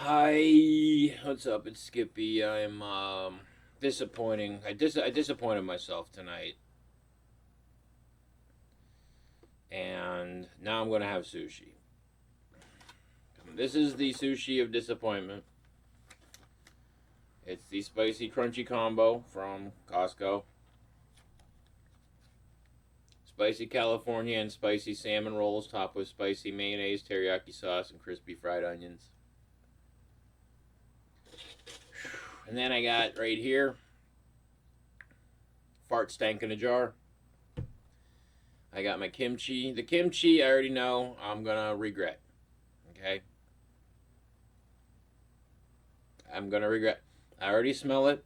Hi, what's up? It's Skippy. I'm disappointing. I disappointed myself tonight, and now I'm gonna have sushi. This is the sushi of disappointment. It's the spicy crunchy combo from Costco. Spicy California and spicy salmon rolls topped with spicy mayonnaise, teriyaki sauce, and crispy fried onions. And then I got right here fart stank in a jar. I got my kimchi. The kimchi, I already know I'm gonna regret. Okay? I'm gonna regret. I already smell it.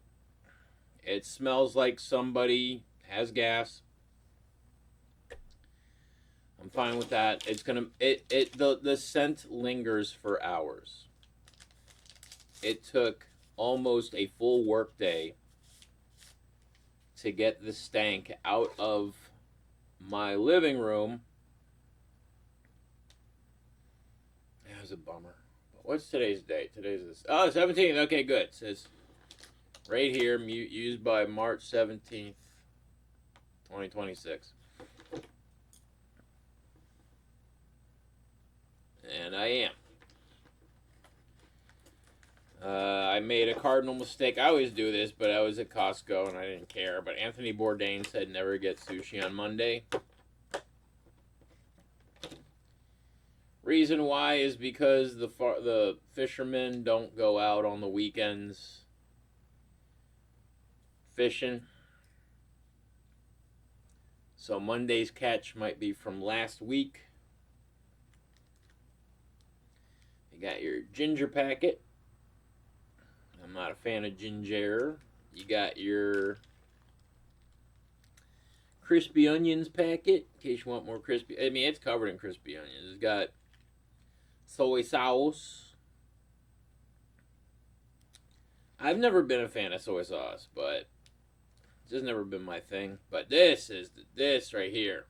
It smells like somebody has gas. I'm fine with that. It's gonna the scent lingers for hours. It took almost a full workday to get the stank out of my living room. That was a bummer. What's today's date? Today's this. Oh, 17th. Okay, good. It says right here, used by March 17th, 2026. And I am. I made a cardinal mistake. I always do this, but I was at Costco and I didn't care. But Anthony Bourdain said never get sushi on Monday. Reason why is because the fishermen don't go out on the weekends fishing. So Monday's catch might be from last week. You got your ginger packet. I'm not a fan of ginger. You got your crispy onions packet, in case you want more crispy. I mean, it's covered in crispy onions. It's got soy sauce. I've never been a fan of soy sauce, but it's just never been my thing. But this right here.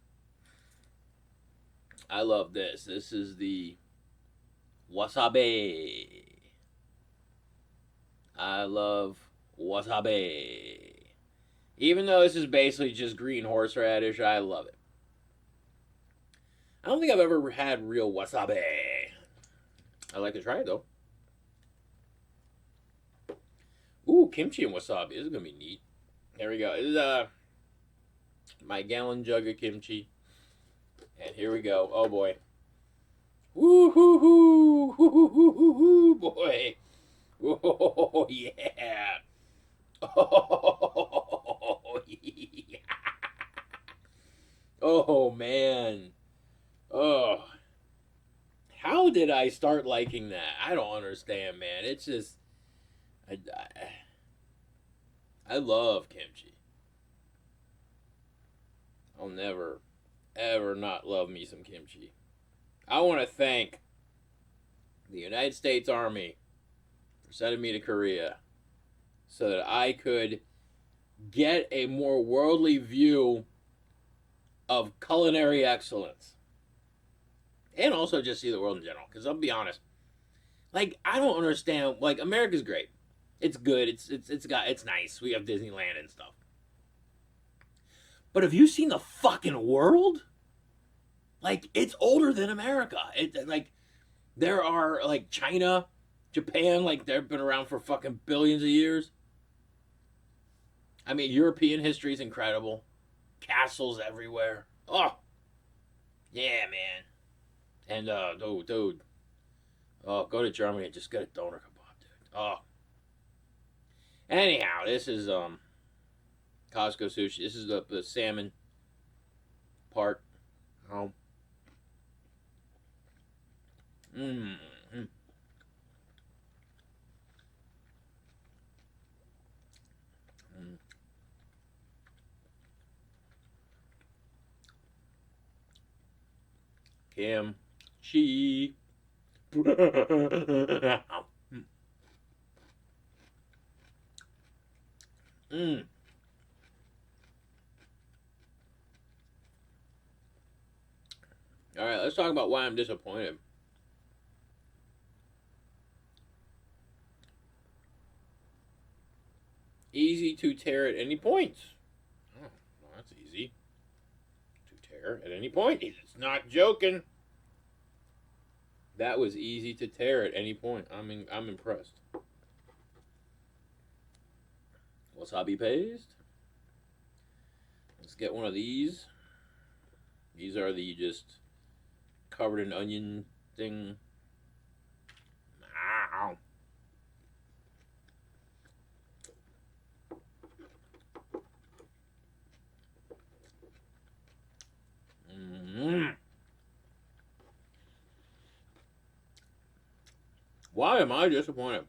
I love this. This is the wasabi. I love wasabi. Even though this is basically just green horseradish, I love it. I don't think I've ever had real wasabi. I'd like to try it though. Ooh, kimchi and wasabi. This is gonna be neat. There we go. This is my gallon jug of kimchi. And here we go. Oh boy. Woo hoo hoo hoo hoo hoo hoo hoo boy. Oh yeah. Oh yeah. Oh man. Oh. How did I start liking that? I don't understand, man. It's just I love kimchi. I'll never ever not love me some kimchi. I want to thank the United States Army for sending me to Korea so that I could get a more worldly view of culinary excellence. And also just see the world in general. Because I'll be honest, like I don't understand. Like America's great, it's good, it's nice. We have Disneyland and stuff. But have you seen the fucking world? Like it's older than America. It like there are like China, Japan, like they've been around for fucking billions of years. I mean, European history is incredible. Castles everywhere. Oh, yeah, man. And dude, oh, go to Germany and just get a doner kebab, dude. Oh. Anyhow, this is Costco sushi. This is the salmon part. Oh. Mmm. Kimchi. Mm. All right, let's talk about why I'm disappointed. Easy to tear at any point. Oh, well, that's easy. To tear at any point. It's not joking. That was easy to tear at any point. I'm impressed. Wasabi paste. Let's get one of these. These are the just covered in onion thing. Ow. Mm. Why am I disappointed?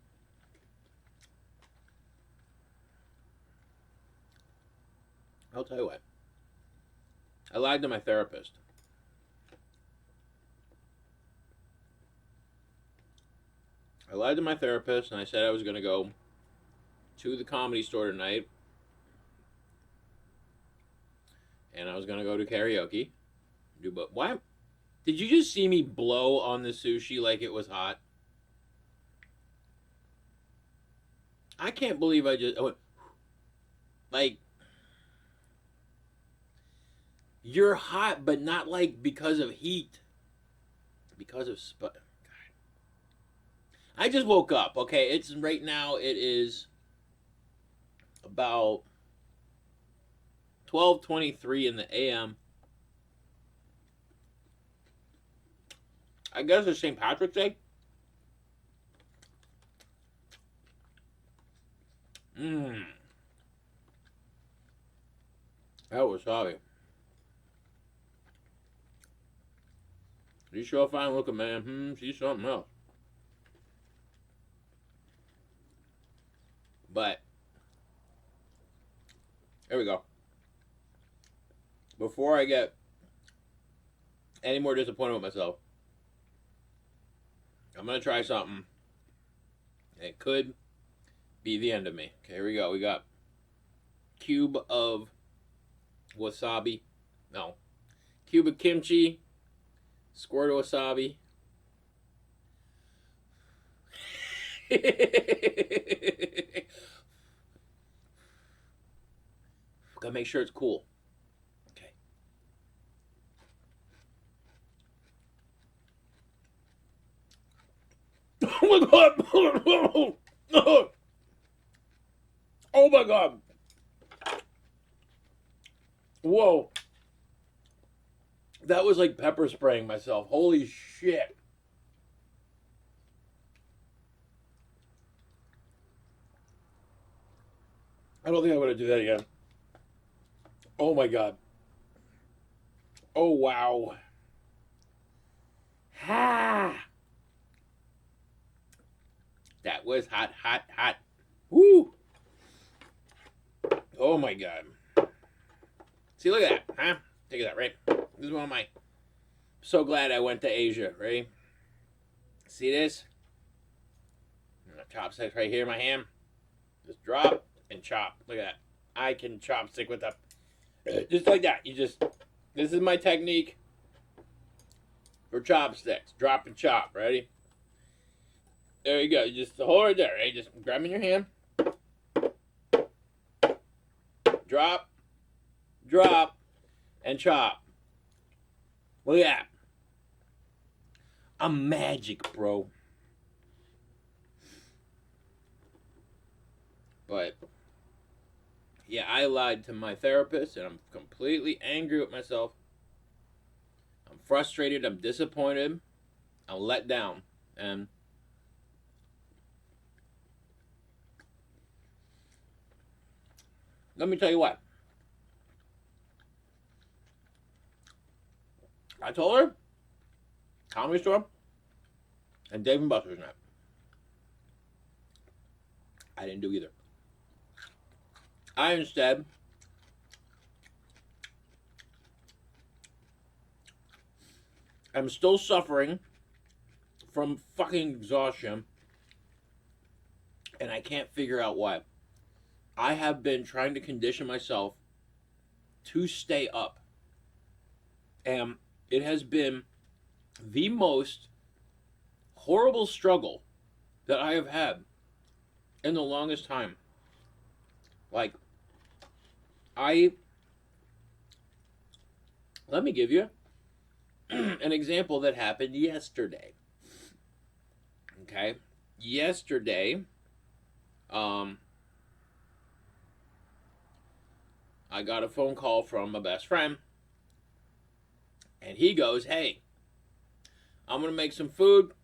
I'll tell you what. I lied to my therapist. I lied to my therapist and I said I was going to go to the Comedy Store tonight. And I was going to go to karaoke. But why? Did you just see me blow on the sushi like it was hot? I can't believe I went, like, you're hot, but not like because of heat. Because of God. I just woke up. Okay, it's right now. It is about 12:23 in the a.m. I guess it's St. Patrick's Day. That was sorry. You sure fine looking, man. She's something else. But there we go. Before I get any more disappointed with myself, I'm gonna try something. It could be the end of me. Okay, here we go. We got cube of wasabi. No. Cube of kimchi. Squirt of wasabi. Gotta make sure it's cool. Okay. Oh my god! Oh my god! Whoa. That was like pepper spraying myself. Holy shit. I don't think I'm going to do that again. Oh my god. Oh wow. Ha! That was hot, hot, hot. Woo! Oh my god. See, look at that, huh? Take that, right? This is one of my... So glad I went to Asia, right? See this? Chopsticks right here in my hand. Just drop and chop. Look at that. I can chopstick with a... Just like that. You just... This is my technique for chopsticks. Drop and chop. Ready? There you go. You just hold it there, right? Just grab in your hand. Drop. Drop. And chop. Look at that. I'm magic, bro. But, yeah, I lied to my therapist, and I'm completely angry with myself. I'm frustrated. I'm disappointed. I'm let down. And let me tell you what. I told her, Comedy Store, and Dave & Buster's night. I didn't do either. I instead am still suffering from fucking exhaustion, and I can't figure out why. I have been trying to condition myself to stay up, and it has been the most horrible struggle that I have had in the longest time. Like, let me give you an example that happened yesterday. Okay? Yesterday, I got a phone call from my best friend, and he goes, "Hey, I'm gonna make some food,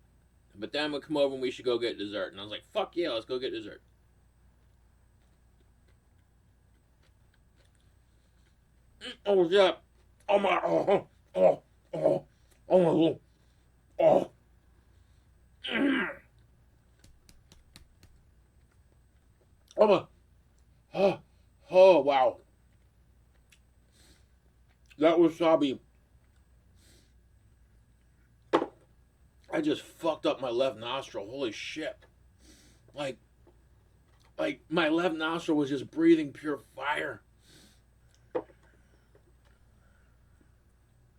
but then we'll come over and we should go get dessert." And I was like, "Fuck yeah, let's go get dessert." Oh yeah. Oh my. Oh. Oh. Oh. Oh. Oh. Oh my. Oh. Oh wow. That wasabi. I just fucked up my left nostril. Holy shit. Like, my left nostril was just breathing pure fire.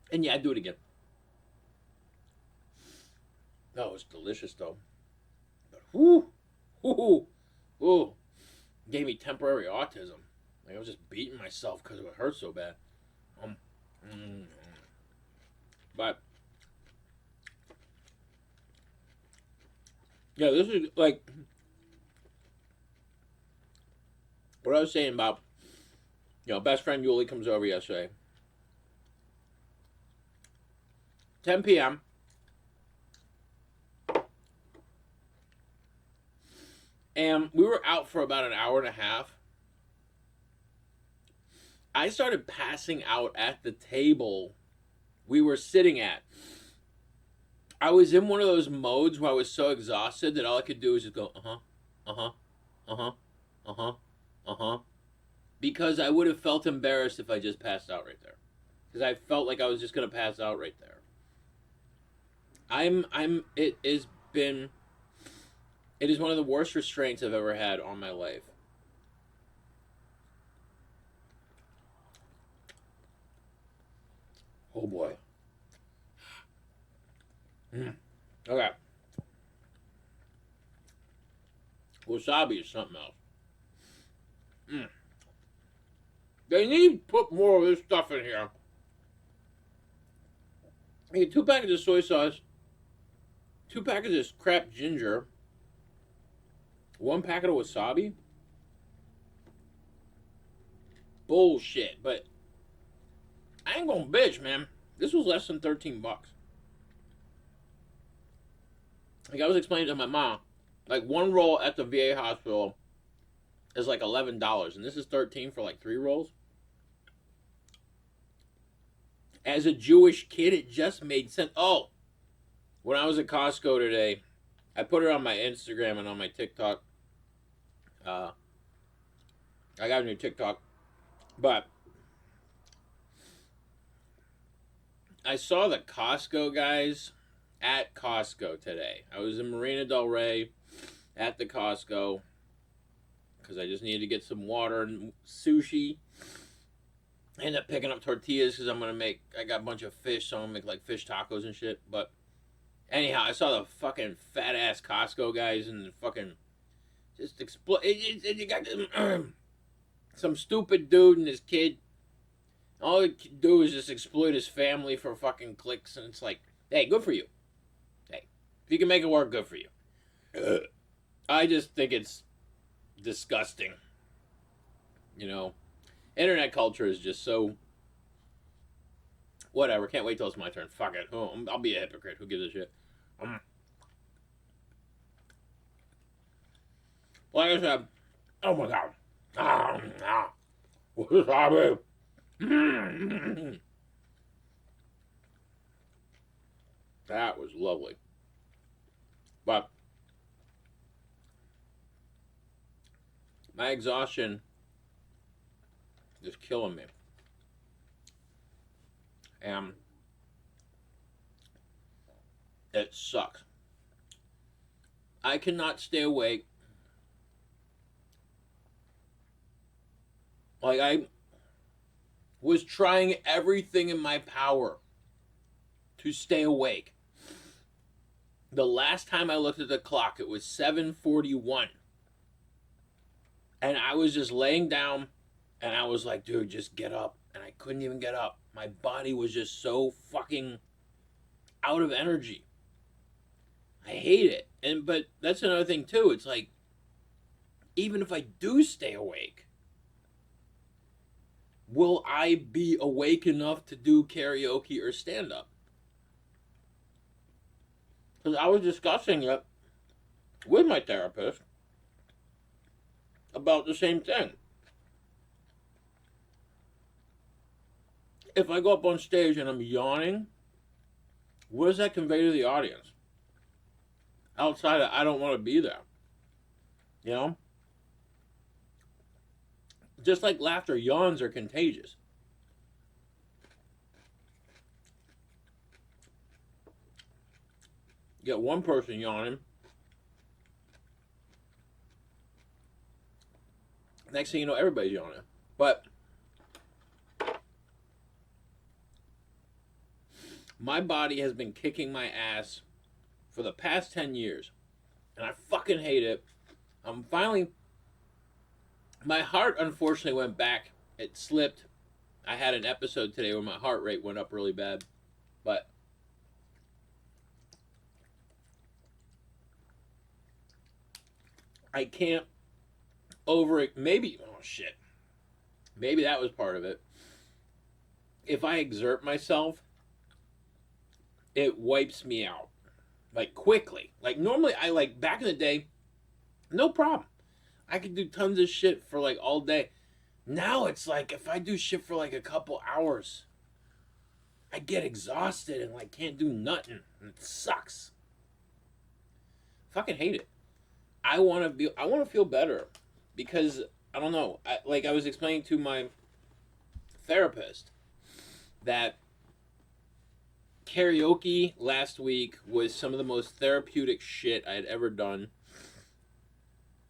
And yeah, I'd do it again. No, it's delicious though. But whoo, whoo, whoo, gave me temporary autism. Like I was just beating myself because it hurt so bad. Um, mm, but yeah, this is like what I was saying about, best friend Yuli comes over yesterday. 10 p.m. And we were out for about an hour and a half. I started passing out at the table we were sitting at. I was in one of those modes where I was so exhausted that all I could do was just go, uh-huh, uh-huh, uh-huh, uh-huh, uh-huh. Because I would have felt embarrassed if I just passed out right there. Because I felt like I was just going to pass out right there. It is one of the worst restraints I've ever had on my life. Oh boy. Okay. Wasabi is something else. They need to put more of this stuff in here. I get 2 packets of soy sauce, 2 packets of crap ginger, 1 packet of wasabi. Bullshit, but I ain't gonna bitch, man. This was less than $13. Like I was explaining to my mom, like 1 roll at the VA hospital is like $11, and this is 13 for like 3 rolls. As a Jewish kid, it just made sense. Oh, when I was at Costco today, I put it on my Instagram and on my TikTok. I got a new TikTok, but I saw the Costco guys at Costco today. I was in Marina Del Rey at the Costco because I just needed to get some water and sushi. I ended up picking up tortillas because I got a bunch of fish, so I'm going to make like fish tacos and shit. But anyhow, I saw the fucking fat ass Costco guys and fucking just explode. You got some stupid dude and his kid. All he can do is just exploit his family for fucking clicks, and it's like, hey, good for you. Hey, if you can make it work, good for you. I just think it's disgusting. Internet culture is just so whatever. Can't wait till it's my turn. Fuck it. I'll be a hypocrite. Who gives a shit? Like I said, oh my god. Wasabi. That was lovely. But my exhaustion is killing me. And it sucks. I cannot stay awake. Like, I was trying everything in my power to stay awake. The last time I looked at the clock, it was 7:41. And I was just laying down and I was like, dude, just get up. And I couldn't even get up. My body was just so fucking out of energy. I hate it. But that's another thing too. It's like, even if I do stay awake, will I be awake enough to do karaoke or stand up? Because I was discussing it with my therapist about the same thing. If I go up on stage and I'm yawning, what does that convey to the audience? Outside of I don't want to be there. You know? Just like laughter, yawns are contagious. You get one person yawning, next thing you know, everybody's yawning. But my body has been kicking my ass for the past 10 years. And I fucking hate it. I'm finally... My heart, unfortunately, went back. It slipped. I had an episode today where my heart rate went up really bad. But... I can't over it. Maybe... Oh, shit. Maybe that was part of it. If I exert myself, it wipes me out. Like, quickly. Like, normally, I, like, back in the day, no problem. I could do tons of shit for, like, all day. Now it's like, if I do shit for, like, a couple hours, I get exhausted and, like, can't do nothing. And it sucks. Fucking hate it. I want to feel better. Because, I don't know. I was explaining to my therapist that karaoke last week was some of the most therapeutic shit I had ever done.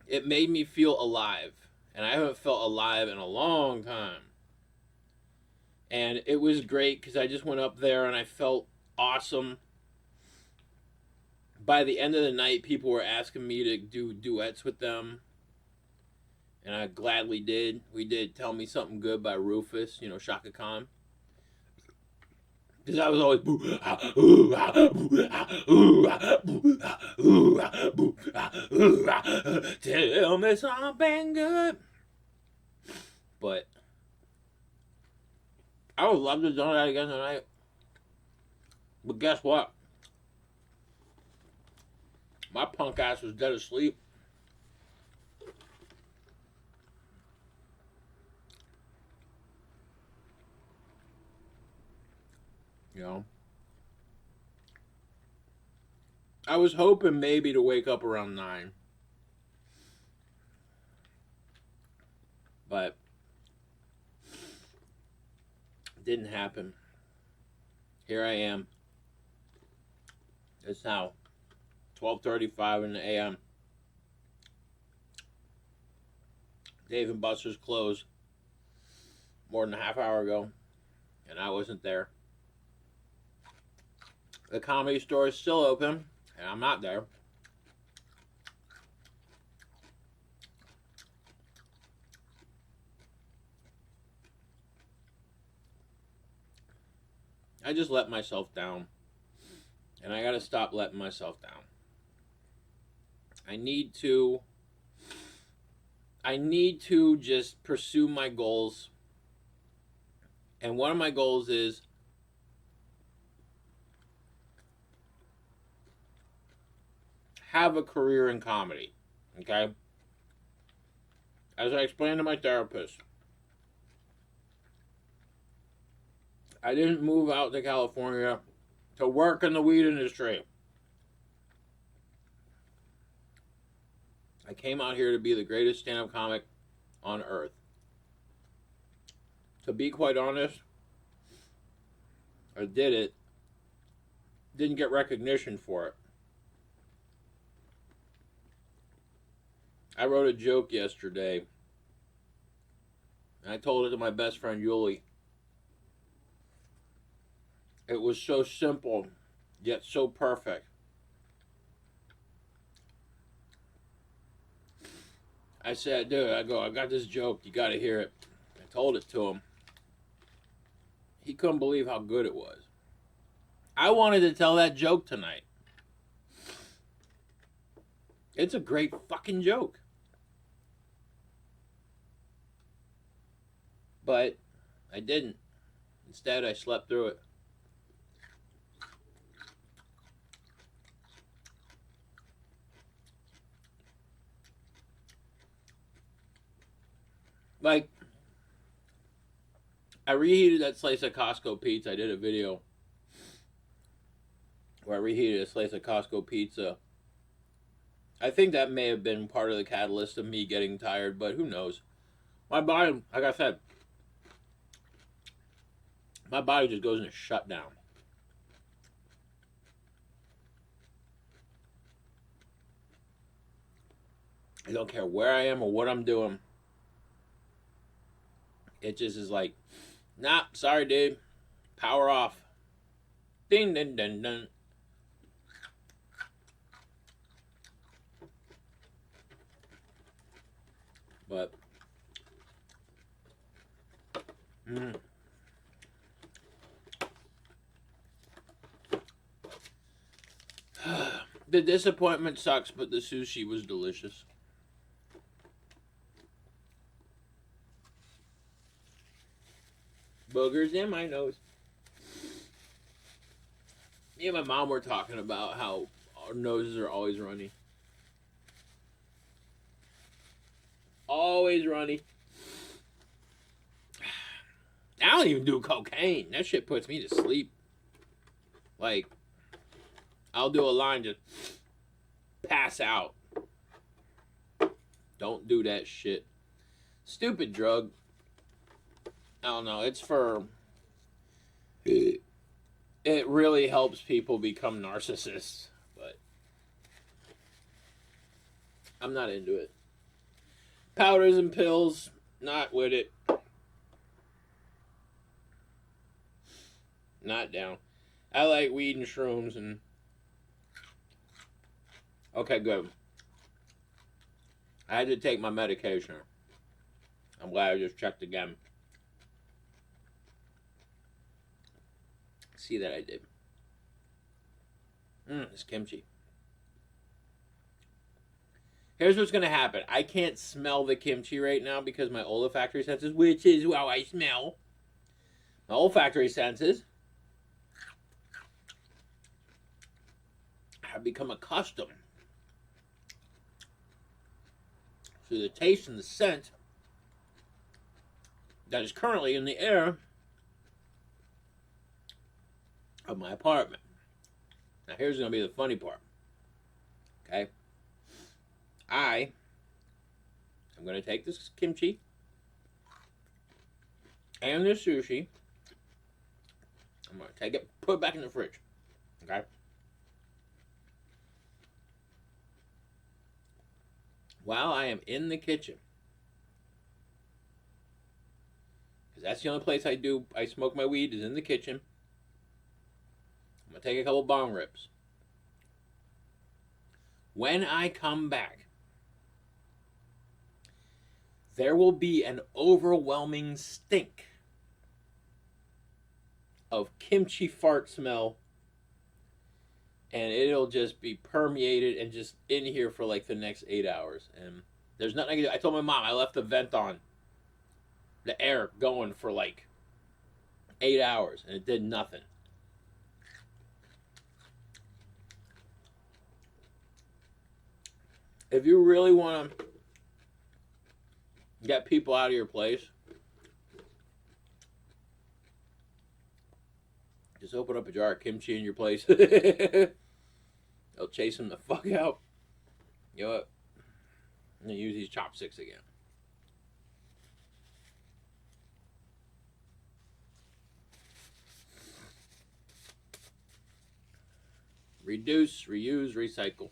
It made me feel alive. And I haven't felt alive in a long time. And it was great because I just went up there and I felt awesome. By the end of the night, people were asking me to do duets with them. And I gladly did. We did Tell Me Something Good by Rufus, Shaka Khan. Because I was always tell me something good. But I would love to do that again tonight. But guess what? My punk ass was dead asleep. I was hoping maybe to wake up around 9. But it didn't happen. Here I am. It's now 12:35 in the a.m. Dave and Buster's closed more than a half hour ago, and I wasn't there. The Comedy Store is still open, and I'm not there. I just let myself down, and I gotta stop letting myself down. I need to just pursue my goals. And one of my goals is have a career in comedy. Okay? As I explained to my therapist, I didn't move out to California to work in the weed industry. I came out here to be the greatest stand-up comic on earth. To be quite honest, I did it. Didn't get recognition for it. I wrote a joke yesterday. And I told it to my best friend, Yuli. It was so simple, yet so perfect. I said, dude, I got this joke. You got to hear it. I told it to him. He couldn't believe how good it was. I wanted to tell that joke tonight. It's a great fucking joke. But I didn't. Instead, I slept through it. Like, I reheated that slice of Costco pizza. I did a video where I reheated a slice of Costco pizza. I think that may have been part of the catalyst of me getting tired, but who knows? My body, like I said, my body just goes into shutdown. I don't care where I am or what I'm doing. It just is like, nah, sorry, dude. Power off. Ding, ding, ding, ding. But, the disappointment sucks, but the sushi was delicious. Boogers in my nose. Me and my mom were talking about how our noses are always runny. Always runny. I don't even do cocaine. That shit puts me to sleep. Like, I'll do a line to pass out. Don't do that shit. Stupid drug. I don't know. It's for... It really helps people become narcissists. But I'm not into it. Powders and pills, not with it. Not down. I like weed and shrooms and... Okay, good. I had to take my medication. I'm glad I just checked again. See that I did. It's kimchi. Here's what's going to happen. I can't smell the kimchi right now because my olfactory senses, which is how I smell. My olfactory senses have become accustomed to the taste and the scent that is currently in the air of my apartment. Now here's going to be the funny part. Okay? I'm going to take this kimchi and this sushi. I'm going to take it, put it back in the fridge. Okay? While I am in the kitchen, because that's the only place I smoke my weed is in the kitchen. I'm going to take a couple bong rips. When I come back, there will be an overwhelming stink of kimchi fart smell, and it'll just be permeated and just in here for like the next 8 hours. And there's nothing I can do. I told my mom I left the vent on, the air going for like 8 hours, and it did nothing. If you really want to get people out of your place, just open up a jar of kimchi in your place. They'll chase them the fuck out. You know what? I'm going to use these chopsticks again. Reduce, reuse, recycle.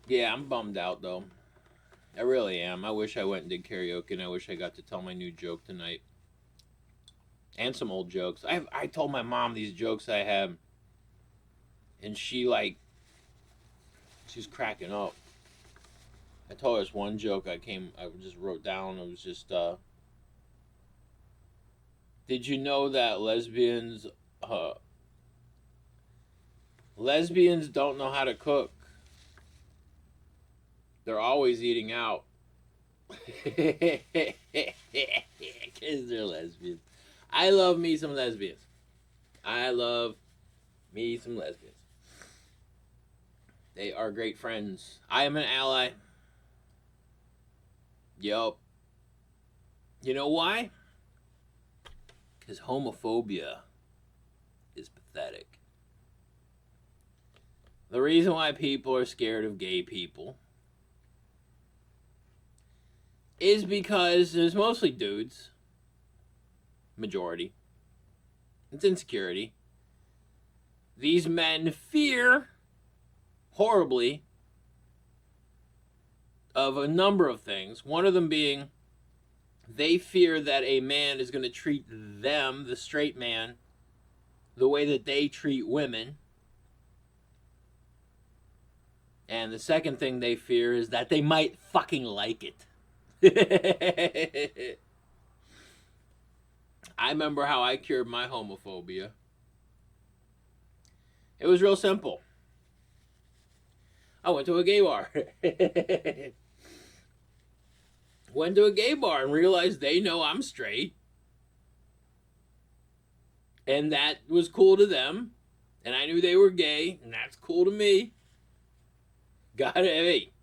Yeah, I'm bummed out, though. I really am. I wish I went and did karaoke, and I wish I got to tell my new joke tonight. And some old jokes. I told my mom these jokes I have, and she, like, She's cracking up. I told her this one joke I just wrote down. It was just, did you know that lesbians don't know how to cook? They're always eating out. Because they're lesbians. I love me some lesbians. I love me some lesbians. They are great friends. I am an ally. Yup. You know why? Because homophobia is pathetic. The reason why people are scared of gay people is because there's mostly dudes. Majority. It's insecurity. These men fear horribly of a number of things. One of them being they fear that a man is going to treat them, the straight man, the way that they treat women. And the second thing they fear is that they might fucking like it. I remember how I cured my homophobia. It was real simple. I went to a gay bar. Went to a gay bar and realized they know I'm straight. And that was cool to them. And I knew they were gay, and that's cool to me. Gotta be.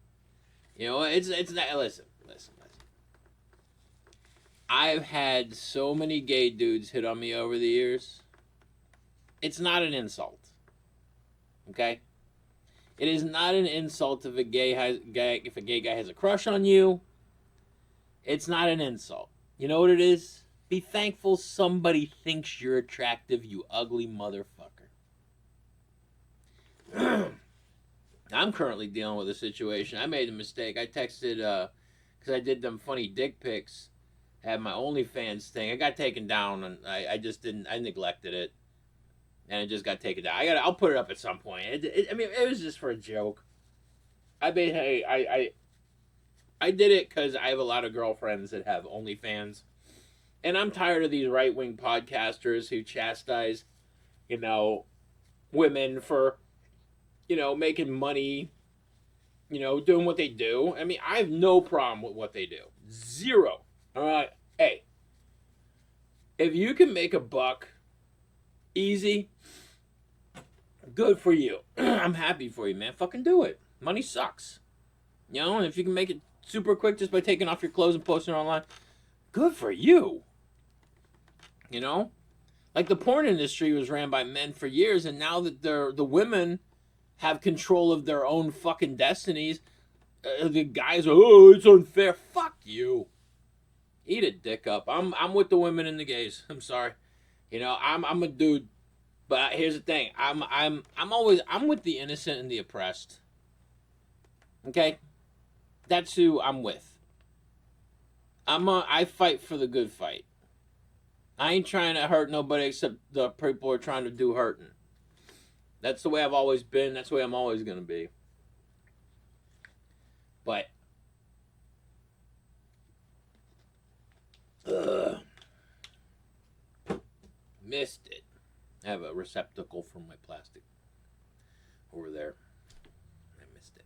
You know, it's not, listen. I've had so many gay dudes hit on me over the years. It's not an insult. Okay? It is not an insult if a gay guy has a crush on you. It's not an insult. You know what it is? Be thankful somebody thinks you're attractive, you ugly motherfucker. I'm currently dealing with a situation. I made a mistake. I texted, because I did them funny dick pics. I had my OnlyFans thing. I got taken down, and I just didn't, I neglected it. And it just got taken down. I'll put it up at some point. I mean, it was just for a joke. I did it because I have a lot of girlfriends that have OnlyFans. And I'm tired of these right-wing podcasters who chastise, women for, making money, doing what they do. I mean, I have no problem with what they do. Zero. All right. Hey, if you can make a buck easy, good for you. I'm happy for you, man. Fucking do it. Money sucks. And if you can make it super quick just by taking off your clothes and posting it online, good for you. Like the porn industry was ran by men for years, and now that the women have control of their own fucking destinies, the guys are, it's unfair. Fuck you. Eat a dick up. I'm with the women and the gays. I'm sorry. I'm a dude. But here's the thing. I'm with the innocent and the oppressed. Okay? That's who I'm with. I fight for the good fight. I ain't trying to hurt nobody except the people who are trying to do hurting. That's the way I've always been. That's the way I'm always going to be. But missed it. I have a receptacle for my plastic over there. I missed it.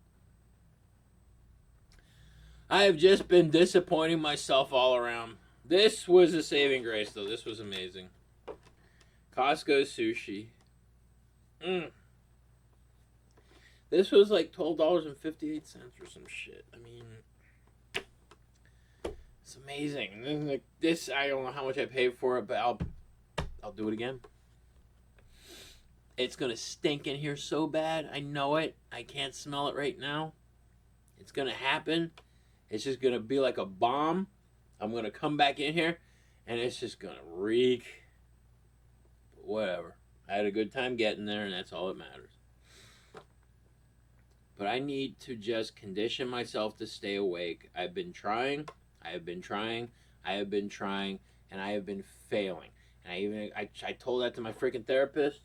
I have just been disappointing myself all around. This was a saving grace, though. This was amazing. Costco sushi. This was like $12.58 or some shit. I mean, it's amazing. Like this, I don't know how much I paid for it, but I'll do it again. It's gonna stink in here so bad. I know it. I can't smell it right now. It's gonna happen. It's just gonna be like a bomb. I'm gonna come back in here, and it's just gonna reek. But whatever. I had a good time getting there, and that's all that matters. But I need to just condition myself to stay awake. I've been trying, and I have been failing. And I told that to my freaking therapist.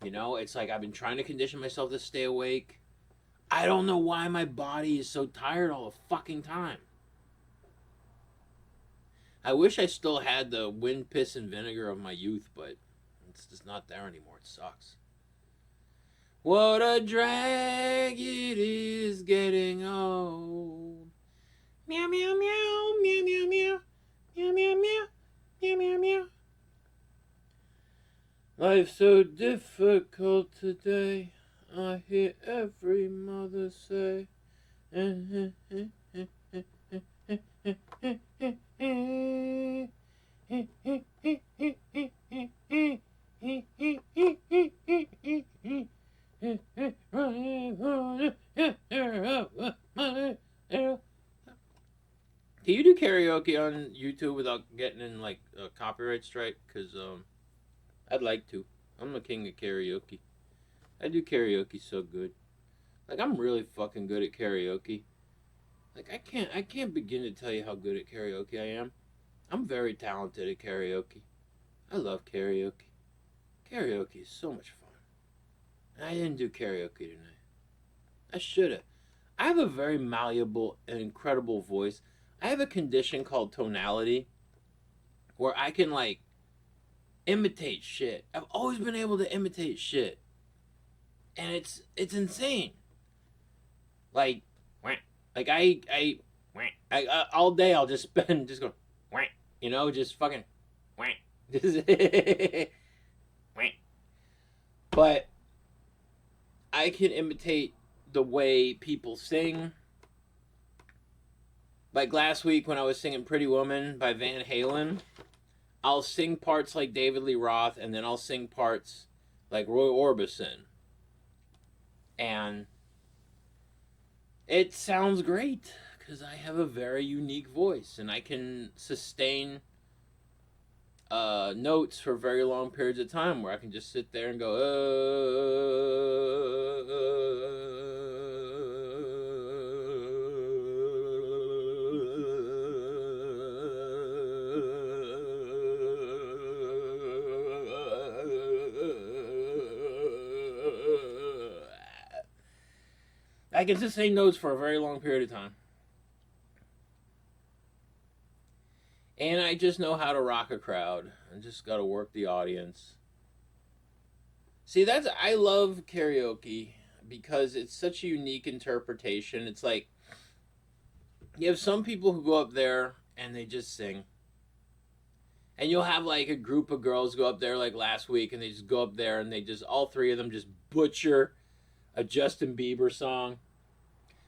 It's like I've been trying to condition myself to stay awake. I don't know why my body is so tired all the fucking time. I wish I still had the wind, piss, and vinegar of my youth, but it's just not there anymore. It sucks. What a drag it is getting old. Meow, meow, meow, meow, meow, meow. Meow, meow, meow, meow, meow, meow. Life's so difficult today. I hear every mother say. Can you do karaoke on YouTube without getting in like a copyright strike? Cause I'd like to. I'm the king of karaoke. I do karaoke so good. Like I'm really fucking good at karaoke. Like I can't begin to tell you how good at karaoke I am. I'm very talented at karaoke. I love karaoke. Karaoke is so much fun. And I didn't do karaoke tonight. I should have. I have a very malleable and incredible voice. I have a condition called tonality where I can like imitate shit. I've always been able to imitate shit. And it's insane. Like I all day I'll just spend just going you know, just fucking but I can imitate the way people sing. Like last week when I was singing Pretty Woman by Van Halen, I'll sing parts like David Lee Roth and then I'll sing parts like Roy Orbison. And it sounds great because I have a very unique voice and I can sustain notes for very long periods of time where I can just sit there and go, I can sustain notes for a very long period of time. And I just know how to rock a crowd. I just got to work the audience. See, I love karaoke because it's such a unique interpretation. It's like you have some people who go up there and they just sing. And you'll have like a group of girls go up there like last week and they just go up there and they just, all three of them just butcher a Justin Bieber song.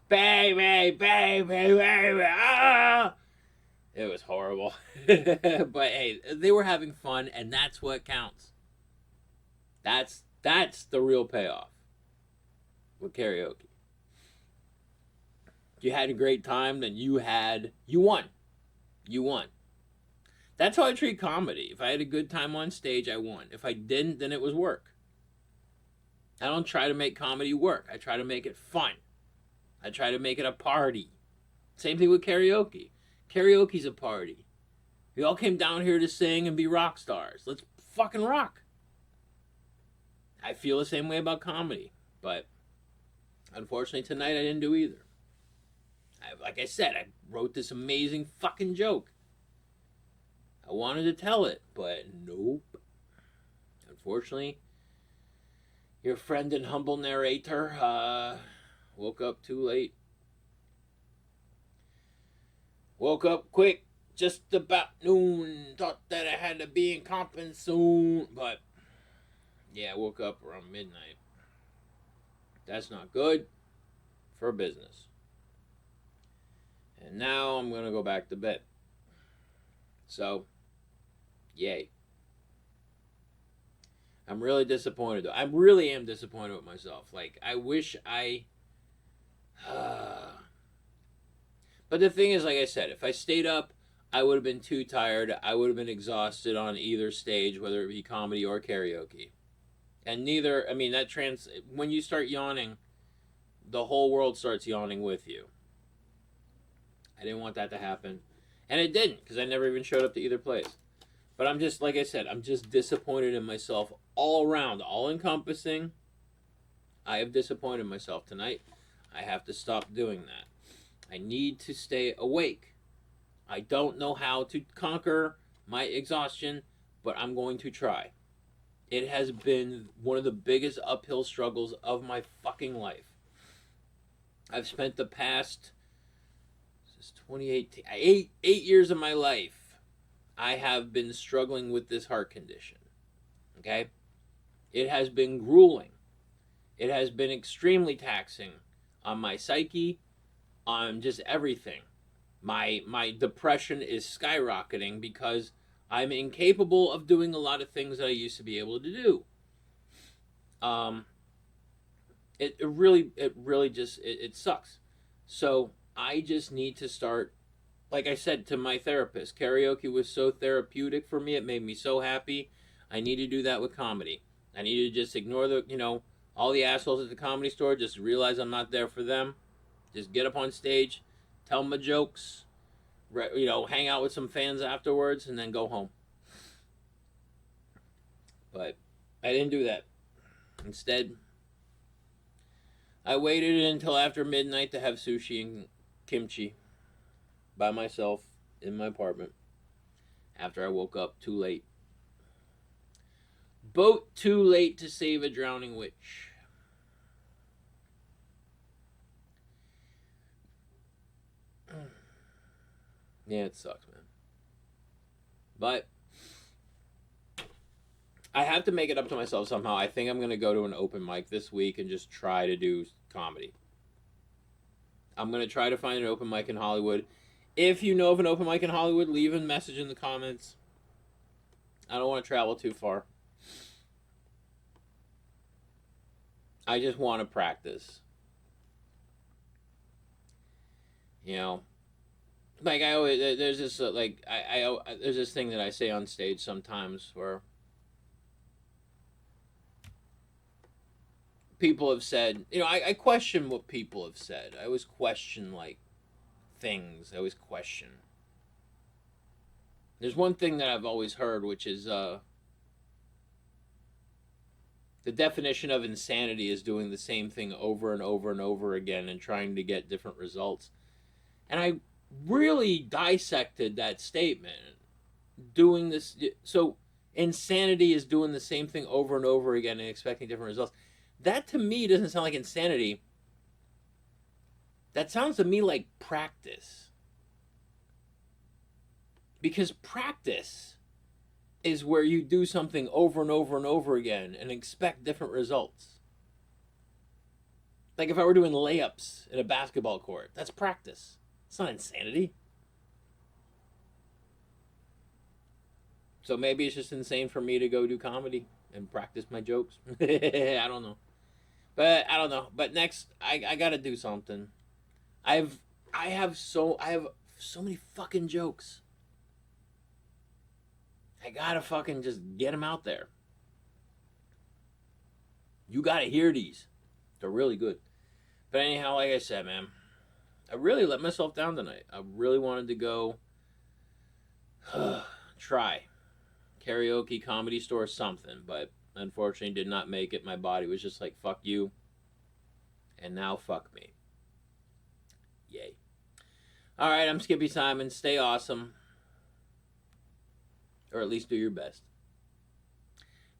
Baby, baby, baby, ah! It was horrible. But hey, they were having fun and that's what counts. That's the real payoff with karaoke. If you had a great time, then you won. You won. That's how I treat comedy. If I had a good time on stage, I won. If I didn't, then it was work. I don't try to make comedy work. I try to make it fun. I try to make it a party. Same thing with karaoke. Karaoke's a party. We all came down here to sing and be rock stars. Let's fucking rock. I feel the same way about comedy. But unfortunately tonight I didn't do either. Like I said, I wrote this amazing fucking joke. I wanted to tell it, but nope. Unfortunately, your friend and humble narrator woke up too late. Woke up quick, just about noon. Thought that I had to be in Compton soon. But, yeah, I woke up around midnight. That's not good for business. And now I'm going to go back to bed. So, yay. I'm really disappointed, though. I really am disappointed with myself. Like, I wish I... But the thing is, like I said, if I stayed up, I would have been too tired. I would have been exhausted on either stage, whether it be comedy or karaoke. And neither, I mean, when you start yawning, the whole world starts yawning with you. I didn't want that to happen. And it didn't, because I never even showed up to either place. But I'm just, like I said, I'm just disappointed in myself all around, all encompassing. I have disappointed myself tonight. I have to stop doing that. I need to stay awake. I don't know how to conquer my exhaustion, but I'm going to try. It has been one of the biggest uphill struggles of my fucking life. I've spent the past 2018, eight years of my life, I have been struggling with this heart condition. Okay? It has been grueling. It has been extremely taxing on my psyche, on just everything. My depression is skyrocketing because I'm incapable of doing a lot of things that I used to be able to do. It really just it sucks. So I just need to start. Like I said to my therapist, karaoke was so therapeutic for me. It made me so happy. I need to do that with comedy. I need to just ignore all the assholes at the Comedy Store. Just realize I'm not there for them. Just get up on stage, tell my jokes, hang out with some fans afterwards, and then go home. But I didn't do that. Instead, I waited until after midnight to have sushi and kimchi by myself in my apartment after I woke up too late. Boat too late to save a drowning witch. Yeah, it sucks, man. But I have to make it up to myself somehow. I think I'm going to go to an open mic this week and just try to do comedy. I'm going to try to find an open mic in Hollywood. If you know of an open mic in Hollywood, leave a message in the comments. I don't want to travel too far. I just want to practice. Like I always, there's this there's this thing that I say on stage sometimes where people have said, I question what people have said. I always question things. I always question. There's one thing that I've always heard, which is the definition of insanity is doing the same thing over and over and over again and trying to get different results. And I really dissected that statement. Doing this, so insanity is doing the same thing over and over again and expecting different results. That to me doesn't sound like insanity. That sounds to me like practice. Because practice is where you do something over and over and over again and expect different results. Like if I were doing layups in a basketball court, that's practice. It's not insanity. So maybe it's just insane for me to go do comedy and practice my jokes. I don't know. But I don't know. But next, I gotta do something. I have so many fucking jokes. I gotta fucking just get them out there. You gotta hear these. They're really good. But anyhow, like I said, man, I really let myself down tonight. I really wanted to go try karaoke, Comedy Store, something, but unfortunately did not make it. My body was just like, fuck you. And now fuck me. Yay. Alright, I'm skippysimon. Stay awesome. Or at least do your best.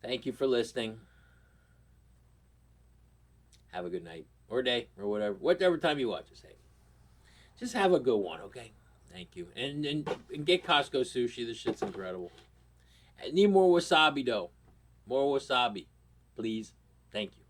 Thank you for listening. Have a good night. Or day. Or whatever time you watch this. Hey. Just have a good one, okay? Thank you. And get Costco sushi. This shit's incredible. I need more wasabi, though. More wasabi. Please. Thank you.